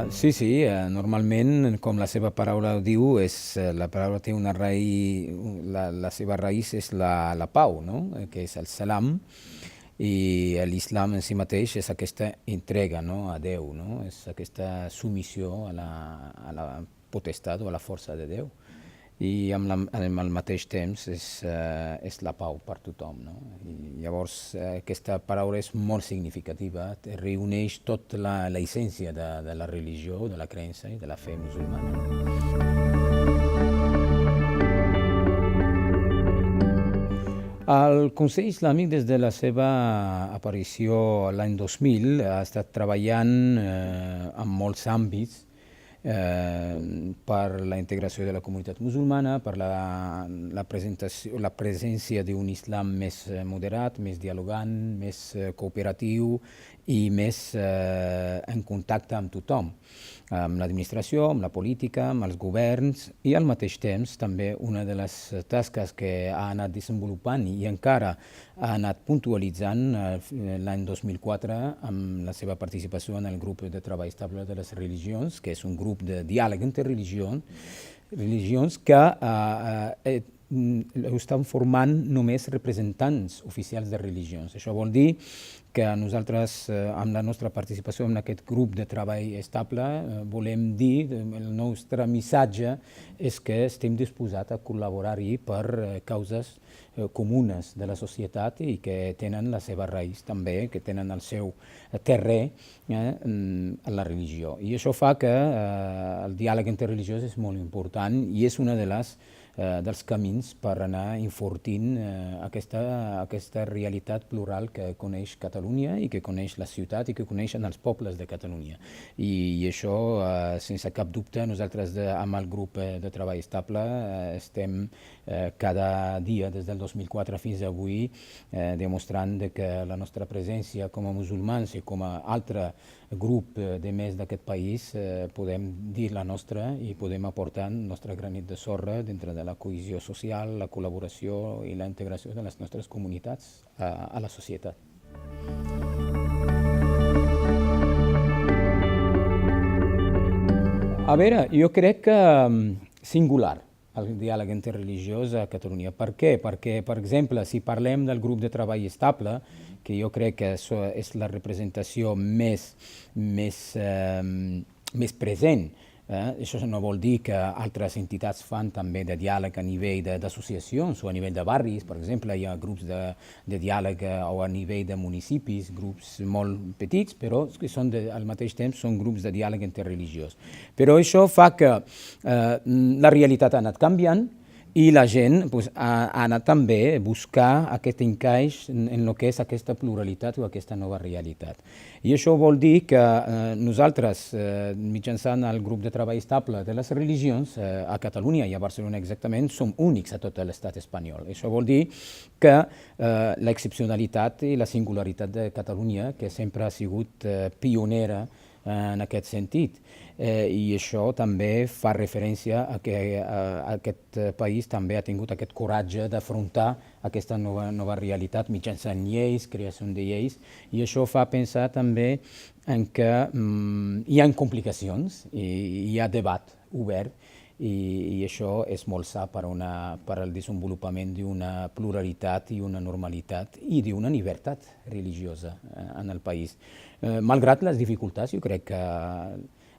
Sí, sí, normalment, com la seva paraula diu, la paraula té una raïs, la seva raïs és la pau, no? Que és el salam, i l'islam en si mateix és aquesta entrega, no? A Déu, no? És aquesta submissió a la potestat o a la força de Déu. I amb el mateix temps és la pau per tothom. No? I llavors aquesta paraula és molt significativa, reuneix tota l'essència de la religió, de la creença i de la fe musulmana. El Consell Islàmic, des de la seva aparició l'any 2000, ha estat treballant en molts àmbits per la integració de la comunitat musulmana, per la presència d'un islam més moderat, més dialogant, més cooperatiu i més en contacte amb tothom, amb l'administració, amb la política, amb els governs, i al mateix temps també una de les tasques que ha anat desenvolupant i encara ha anat puntualitzant l'any 2004 amb la seva participació en el grup de treball estable de les religions, que és un grup de diàleg entre religions que estan formant només representants oficials de religions. Això vol dir que nosaltres, amb la nostra participació en aquest grup de treball estable, volem dir, el nostre missatge és que estem disposats a col·laborar-hi per causes comunes de la societat i que tenen la seva raïs també, que tenen el seu terrer en la religió. I això fa que el diàleg interreligiós és molt important i és una dels camins per anar enfortint aquesta realitat plural que coneix Catalunya i que coneix la ciutat i que coneixen els pobles de Catalunya. I això, sense cap dubte, nosaltres amb el grup de treball estable estem cada dia des del 2004 fins avui demostrant que la nostra presència com a musulmans i com a altre grup de més d'aquest país podem dir la nostra i podem aportar el nostre granet de sorra dintre de la cohesió social, la col·laboració i la integració de les nostres comunitats a la societat. A veure, jo crec que singular el diàleg interreligiós a Catalunya. Per què? Perquè, per exemple, si parlem del grup de treball estable, que jo crec que és la representació més present, això no vol dir que altres entitats fan també de diàleg a nivell d'associacions o a nivell de barris. Per exemple, hi ha grups de diàleg o a nivell de municipis, grups molt petits, però que són al mateix temps són grups de diàleg interreligiós. Però això fa que la realitat ha anat canviant i la gent ha anat també a buscar aquest encaix en el que és aquesta pluralitat o aquesta nova realitat. I això vol dir que nosaltres, mitjançant el grup de treball estable de les religions, a Catalunya i a Barcelona exactament, som únics a tot l'estat espanyol. Això vol dir que l'excepcionalitat i la singularitat de Catalunya, que sempre ha sigut pionera en aquest sentit. I això també fa referència a que aquest país també ha tingut aquest coratge d'afrontar aquesta nova realitat mitjançant lleis, creació de lleis, i això fa pensar també en que hi ha complicacions i hi ha debat obert, i això és molt sa per al desenvolupament d'una pluralitat i una normalitat i d'una llibertat religiosa en el país. Malgrat les dificultats, jo crec que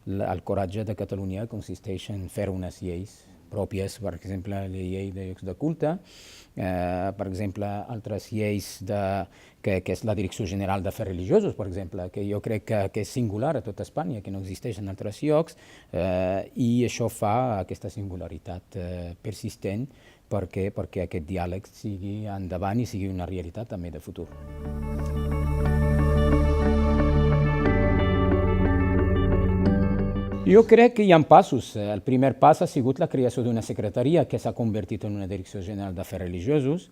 el coratge de Catalunya consisteix en fer unes lleis pròpies, per exemple, la llei de llocs de culte, per exemple, altres lleis que és la Direcció General d'Afers Religiosos, per exemple, que jo crec que és singular a tot Espanya, que no existeix en altres llocs, i això fa aquesta singularitat persistent perquè aquest diàleg sigui endavant i sigui una realitat també de futur. Jo crec que hi ha passos. El primer pas ha sigut la creació d'una secretaria que s'ha convertit en una Direcció General d'Afers Religiosos.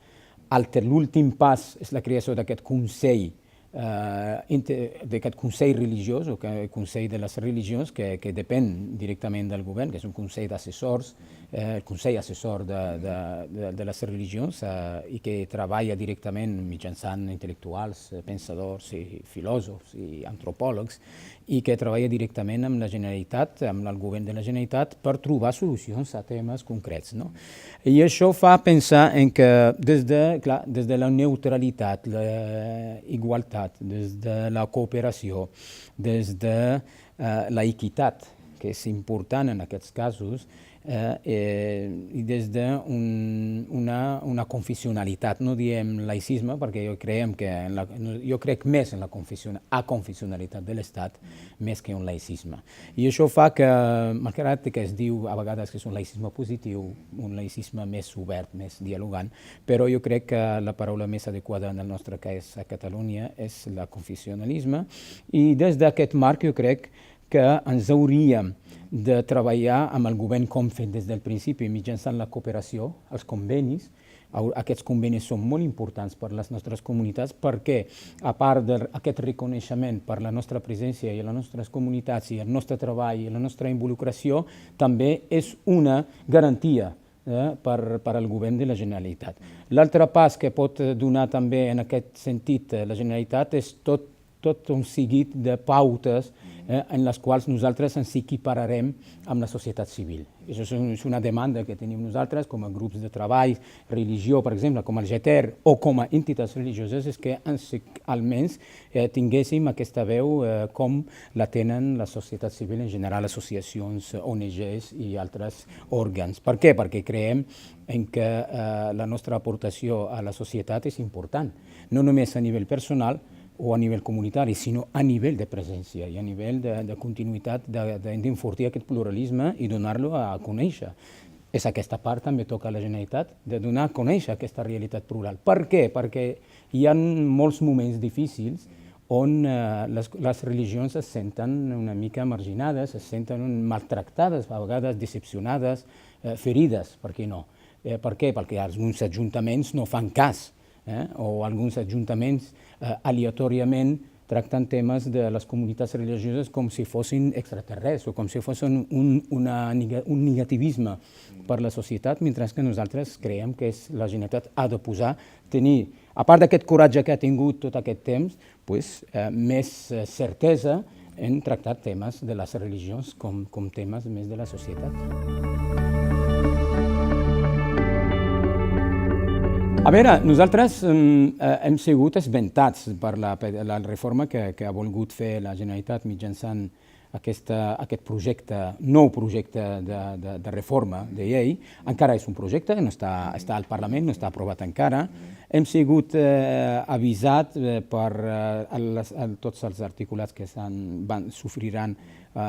L'últim pas és la creació d'aquest Consell d'aquest Consell religiós, o el Consell de les Religions, que depèn directament del govern, que és un Consell d'assessors, el Consell Assessor de les Religions, i que treballa directament mitjançant intel·lectuals, pensadors i filòsofs i antropòlegs, i que treballa directament amb la Generalitat, amb el govern de la Generalitat, per trobar solucions a temes concrets. No? I això fa pensar en que des de la neutralitat, la igualtat, des de la cooperació, des de la equitat, que és important en aquests casos, i des d'una confessionalitat, no diem laïcisme, perquè jo crec més en la aconfessionalitat de l'Estat més que un laïcisme. I això fa que, malgrat que es diu a vegades que és un laïcisme positiu, un laïcisme més obert, més dialogant, però jo crec que la paraula més adequada en el nostre cas a Catalunya és l'aconfessionalisme, i des d'aquest marc jo crec que ens hauríem de treballar amb el govern com fet des del principi, mitjançant la cooperació, els convenis. Aquests convenis són molt importants per les nostres comunitats perquè, a part d'aquest reconeixement per la nostra presència i les nostres comunitats i el nostre treball i la nostra involucració, també és una garantia per al govern de la Generalitat. L'altre pas que pot donar també en aquest sentit la Generalitat és tot un seguit de pautes en les quals nosaltres ens equipararem amb la societat civil. Això és una demanda que tenim nosaltres com a grups de treball, religió, per exemple, com el GETER, o com a entitats religioses, és que almenys tinguéssim aquesta veu com la tenen la societat civil en general, associacions, ONGs i altres òrgans. Per què? Perquè creiem en que la nostra aportació a la societat és important, no només a nivell personal, o a nivell comunitari, sinó a nivell de presència i a nivell de continuïtat, d'enfortir aquest pluralisme i donar-lo a conèixer. És aquesta part també toca a la Generalitat, de donar a conèixer aquesta realitat plural. Per què? Perquè hi ha molts moments difícils on les religions es senten una mica marginades, es senten maltractades, a vegades decepcionades, ferides, per què no? Per què? Perquè alguns ajuntaments no fan cas, o alguns ajuntaments aleatòriament tracten temes de les comunitats religioses com si fossin extraterrestres o com si fossin un negativisme per la societat, mentre que nosaltres creiem que la Generalitat ha de tenir, a part d'aquest coratge que ha tingut tot aquest temps, més certesa en tractar temes de les religions com temes més de la societat. A veure, nosaltres hem sigut esventats per la reforma que ha volgut fer la Generalitat mitjançant aquest nou projecte de reforma de llei. Encara és un projecte, no està al Parlament, no està aprovat encara. Hem sigut avisats per tots els articulats que sofriran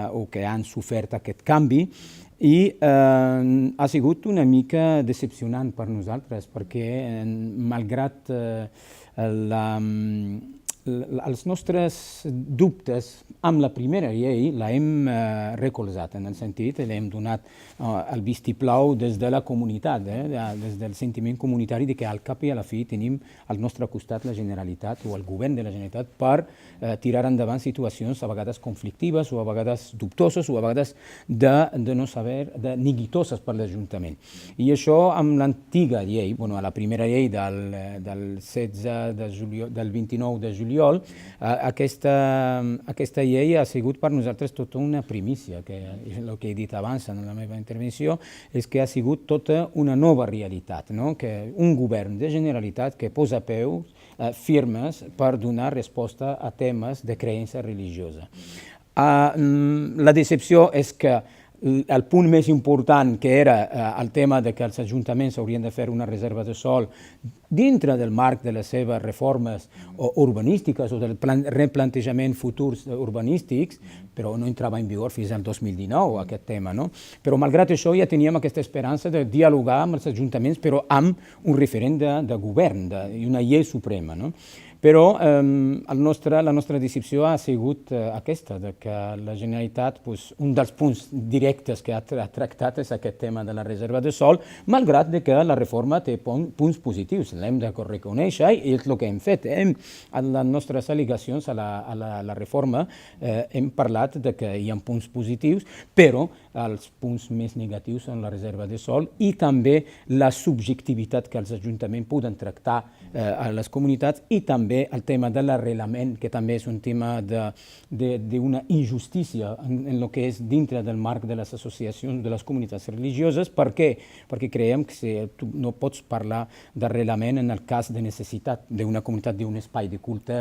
o que han sofert aquest canvi, i ha sigut una mica decepcionant per nosaltres perquè, malgrat els nostres dubtes amb la primera llei, l'hem recolzat en el sentit, l'hem donat el vistiplau des de la comunitat, des del sentiment comunitari de que al cap i a la fi tenim al nostre costat la Generalitat o el govern de la Generalitat per tirar endavant situacions a vegades conflictives o a vegades dubtoses o a vegades de no saber, de neguitoses per l'Ajuntament. I això amb l'antiga llei, a la primera llei del 29 de juliol, aquesta llei ha sigut per nosaltres tota una primícia, que el que he dit abans en la meva intervenció és que ha sigut tota una nova realitat, que un govern de Generalitat que posa peus firmes per donar resposta a temes de creença religiosa. La decepció és que el punt més important, que era el tema de que els ajuntaments haurien de fer una reserva de sòl dintre del marc de les seves reformes urbanístiques o del replantejament futurs urbanístics, però no entrava en vigor fins al 2019 aquest tema. Però malgrat això ja teníem aquesta esperança de dialogar amb els ajuntaments, però amb un referent de govern i una llei suprema. Però la nostra decepció ha sigut aquesta, de que la Generalitat, un dels punts directes que ha tractat és aquest tema de la reserva de sòl, malgrat que la reforma té punts positius, l'hem de reconèixer i és el que hem fet. En les nostres al·legacions a la reforma hem parlat de que hi ha punts positius, però els punts més negatius són la reserva de sòl i també la subjectivitat que els ajuntaments poden tractar a les comunitats i també el tema de l'arrelament, que també és un tema d'una injustícia en el que és dintre del marc de les associacions de les comunitats religioses. Per què? Perquè creiem que tu no pots parlar d'arrelament en el cas de necessitat d'una comunitat, d'un espai de culte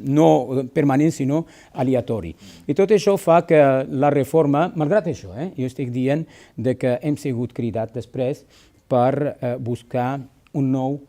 no permanent, sinó aleatori. I tot això fa que la reforma, malgrat això, jo estic dient que hem sigut cridat després per buscar un nou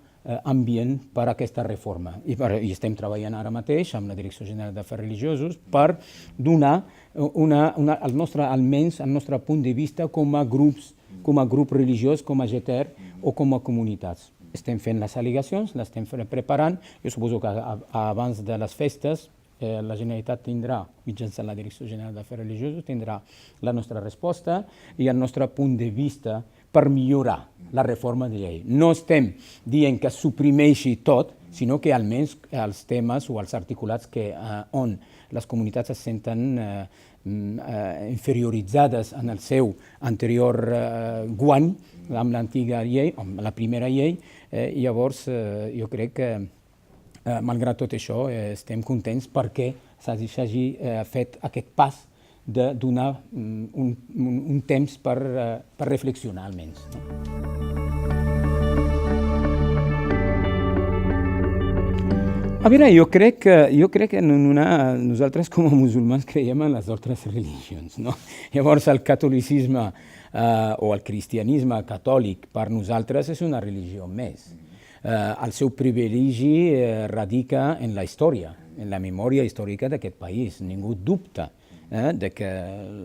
ambient per a aquesta reforma. I estem treballant ara mateix amb la Direcció General d'Afers Religiosos per donar almenys el nostre punt de vista com a grup religiós, com a GTR o com a comunitats. Estem fent les al·legacions, les estem preparant. Jo suposo que abans de les festes la Generalitat tindrà, mitjançant la Direcció General d'Afers Religiosos, tindrà la nostra resposta i el nostre punt de vista per millorar la reforma de llei. No estem dient que suprimeixi tot, sinó que almenys els temes o els articulats on les comunitats es senten inferioritzades en el seu anterior guany amb l'antiga llei, amb la primera llei, llavors jo crec que malgrat tot això estem contents perquè s'hagi fet aquest pas de donar un temps per reflexionar almenys. A veure, jo crec que nosaltres com a musulmans creiem en les altres religions, no? Llavors el catolicisme o el cristianisme catòlic per nosaltres és una religió més. El seu privilegi radica en la història, en la memòria històrica d'aquest país. Ningú dubta de que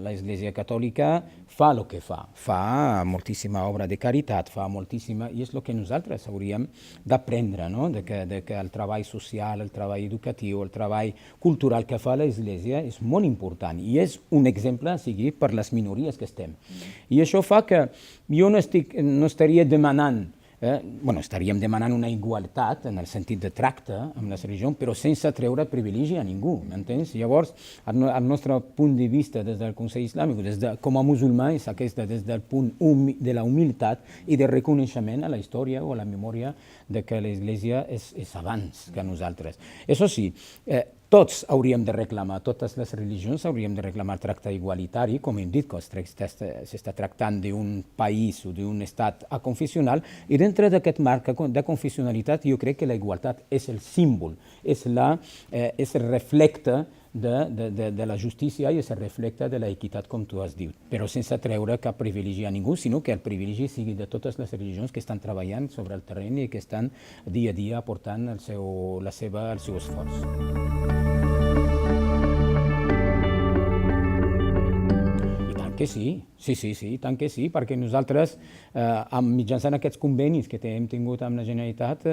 l'Església Catòlica fa el que fa. Fa moltíssima obra de caritat, fa moltíssima... I és el que nosaltres hauríem d'aprendre, no? De que el treball social, el treball educatiu, el treball cultural que fa l'Església és molt important i és un exemple a seguir per les minories que estem. I això fa que jo no estaria demanant estaríem demanant una igualtat en el sentit de tracte amb les religions, però sense treure privilegi a ningú, m'entens? Llavors, el nostre punt de vista des del Consell Islàmic, com a musulmà, és aquesta, des del punt de la humilitat i de reconeixement a la història o a la memòria de que l'Església és abans que nosaltres. Això sí, tots hauríem de reclamar, totes les religions hauríem de reclamar tracte igualitari, com hem dit, que s'està tractant d'un país o d'un estat aconfessional, i dintre d'aquest marc de confessionalitat jo crec que la igualtat és el símbol, és el reflecte de la justícia i és el reflecte de l'equitat, com tu has dit, però sense treure cap privilegi a ningú, sinó que el privilegi sigui de totes les religions que estan treballant sobre el terreny i que estan dia a dia aportant el seu esforç. Que sí, tant que sí, perquè nosaltres, mitjançant aquests convenis que hem tingut amb la Generalitat,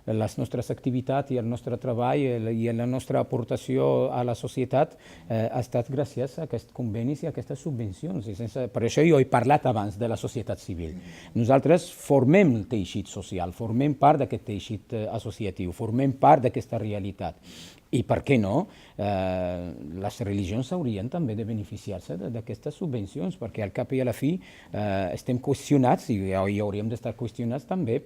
les nostres activitats i el nostre treball i la nostra aportació a la societat ha estat gràcies a aquests convenis i a aquestes subvencions. Per això jo he parlat abans de la societat civil. Nosaltres formem el teixit social, formem part d'aquest teixit associatiu, formem part d'aquesta realitat. I per què no? Les religions haurien també de beneficiar-se d'aquestes subvencions, perquè al cap i a la fi estem qüestionats i hauríem d'estar qüestionats també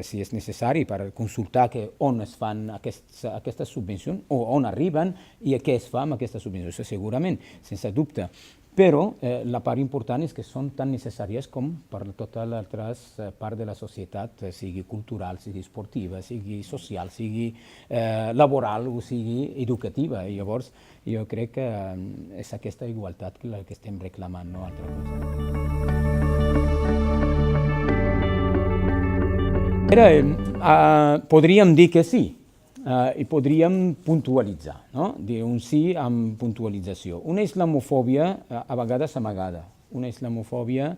si és necessari, per consultar on es fan aquestes subvencions o on arriben i què es fa amb aquestes subvencions. Això segurament, sense dubte. Però la part important és que són tan necessàries com per tota l'altra part de la societat, sigui cultural, sigui esportiva, sigui social, sigui laboral o sigui educativa. I llavors jo crec que és aquesta igualtat la que estem reclamant, no altra cosa. Podríem dir que sí. I podríem puntualitzar, dir un sí amb puntualització. Una islamofòbia a vegades amagada, una islamofòbia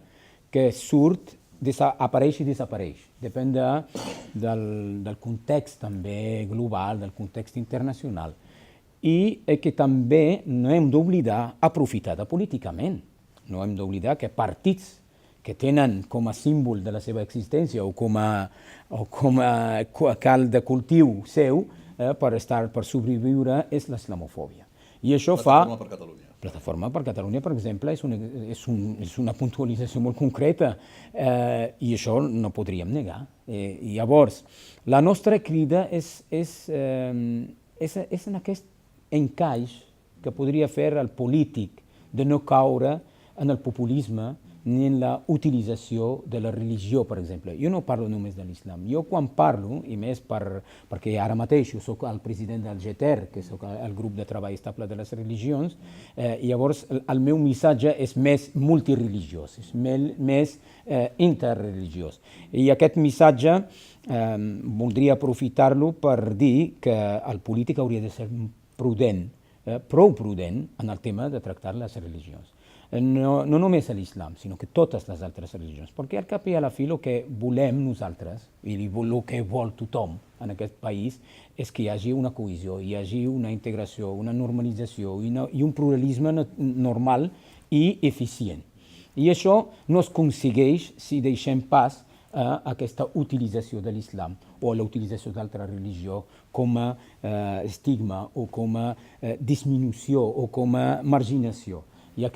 que surt apareix i desapareix. Depèn del context també global, del context internacional. I que també no hem d'oblidar aprofitar políticament. No hem d'oblidar que partits que tenen com a símbol de la seva existència o com a cal de cultiu seu per sobreviure és l'islamofòbia. I això fa... Plataforma per Catalunya. Plataforma per Catalunya, per exemple, és una puntualització molt concreta i això no podríem negar. Llavors, la nostra crida és en aquest encaix que podria fer el polític de no caure en el populisme ni en la utilització de la religió, per exemple. Jo no parlo només de l'islam. Jo quan parlo, i més perquè ara mateix jo soc el president del GETER, que soc el grup de treball estable de les religions, llavors el meu missatge és més multireligiós, és més interreligiós. I aquest missatge voldria aprofitar-lo per dir que el polític hauria de ser prudent, prou prudent en el tema de tractar les religions. No només l'islam, sinó que totes les altres religions. Perquè al cap i a la fi el que volem nosaltres, i el que vol tothom en aquest país, és que hi hagi una cohesió, hi hagi una integració, una normalització i un pluralisme normal i eficient. I això no es aconsegueix si deixem pas a aquesta utilització de l'islam o a la utilització d'altra religió com a estigma o com a disminució o com a marginació. I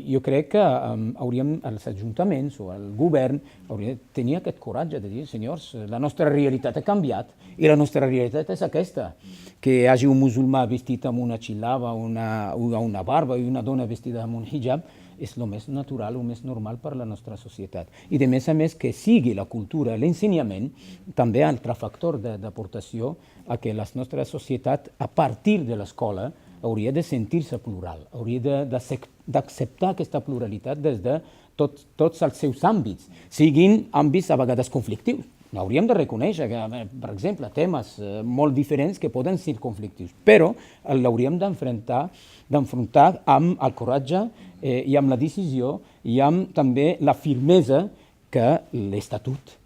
jo crec que els ajuntaments o el govern haurien de tenir aquest coratge de dir, senyors, la nostra realitat ha canviat i la nostra realitat és aquesta, que hi hagi un musulmà vestit amb una xilava, una barba i una dona vestida amb un hijab, és el més natural, el més normal per a la nostra societat. I de més a més que sigui la cultura, l'ensenyament, també altre factor d'aportació a que la nostra societat, a partir de l'escola, hauria de sentir-se plural, hauria d'acceptar aquesta pluralitat des de tots els seus àmbits, siguin àmbits a vegades conflictius. Hauríem de reconèixer que, per exemple, temes molt diferents que poden ser conflictius, però l'hauríem d'enfrontar amb el coratge i amb la decisió i amb també la firmesa que l'Estatut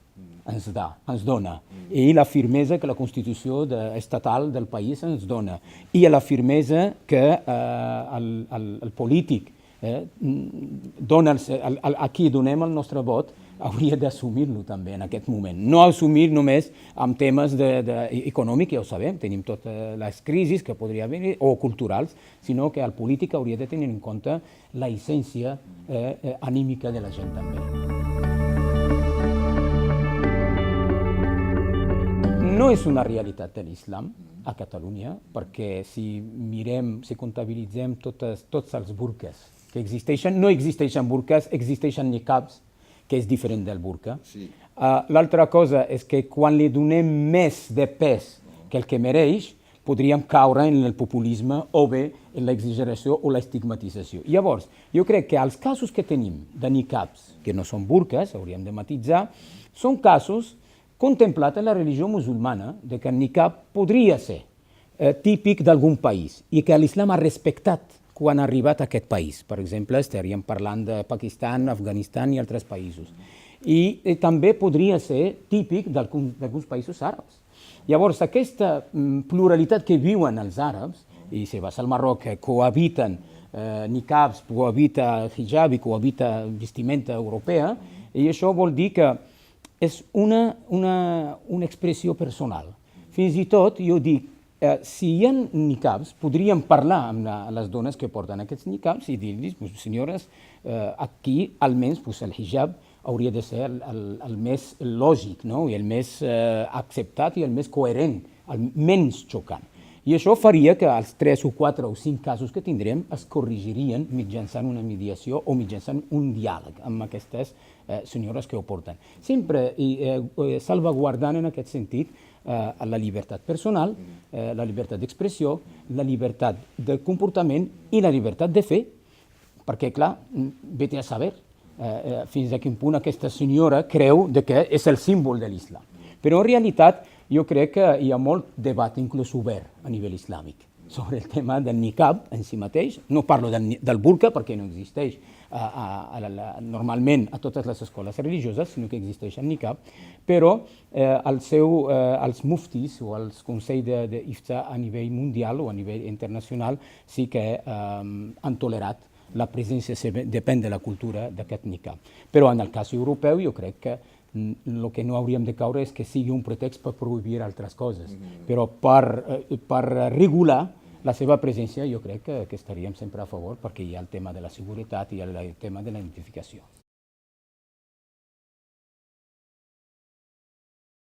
ens dona, i la firmesa que la Constitució estatal del país ens dona, i la firmesa que el polític dona, a qui donem el nostre vot, hauria d'assumir-lo també en aquest moment. No assumir només amb temes econòmics, ja ho sabem, tenim totes les crisis que podria haver, o culturals, sinó que el polític hauria de tenir en compte la essència anímica de la gent també. No és una realitat de l'islam a Catalunya, perquè si mirem, si comptabilitzem tots els burques que existeixen, no existeixen burques, existeixen niqabs, que és diferent del burca. Sí. L'altra cosa és que quan li donem més de pes que el que mereix, podríem caure en el populisme o bé en l'exageració o l'estigmatització. Llavors, jo crec que els casos que tenim de niqabs, que no són burques, hauríem de matitzar, són casos contemplats en la religió musulmana, de que el niqab podria ser típic d'algun país i que l'islam ha respectat quan ha arribat a aquest país. Per exemple, estaríem parlant de Pakistan, Afganistan i altres països. I també podria ser típic d'alguns països àrabs. Llavors, aquesta pluralitat que viuen els àrabs, i si vas al Marroc, cohabiten niqabs, cohabita hijab i cohabita vestimenta europea, i això vol dir que és una expressió personal. Fins i tot, jo dic, si hi ha niqabs, podríem parlar amb les dones que porten aquests niqabs i dir-los, senyores, aquí almenys el hijab hauria de ser el més lògic, i el més acceptat i el més coherent, el menys xocant. I això faria que els 3 o 4 o 5 casos que tindrem es corregirien mitjançant una mediació o mitjançant un diàleg amb aquestes senyores que ho porten. Sempre salvaguardant en aquest sentit la llibertat personal, la llibertat d'expressió, la llibertat de comportament i la llibertat de fe, perquè, clar, vete a saber fins a quin punt aquesta senyora creu que és el símbol de l'islam. Però en realitat jo crec que hi ha molt debat inclús obert a nivell islàmic. sobre el tema del niqab en si mateix. No parlo del burqa perquè no existeix normalment a totes les escoles religioses, sinó que existeix el niqab, però els muftis o els consells d'Ifta a nivell mundial o a nivell internacional sí que han tolerat la presència, depèn de la cultura, d'aquest niqab. Però en el cas europeu jo crec que el que no hauríem de caure és que sigui un pretext per prohibir altres coses, però per regular la seva presència jo crec que estaríem sempre a favor perquè hi ha el tema de la seguretat i el tema de la identificació.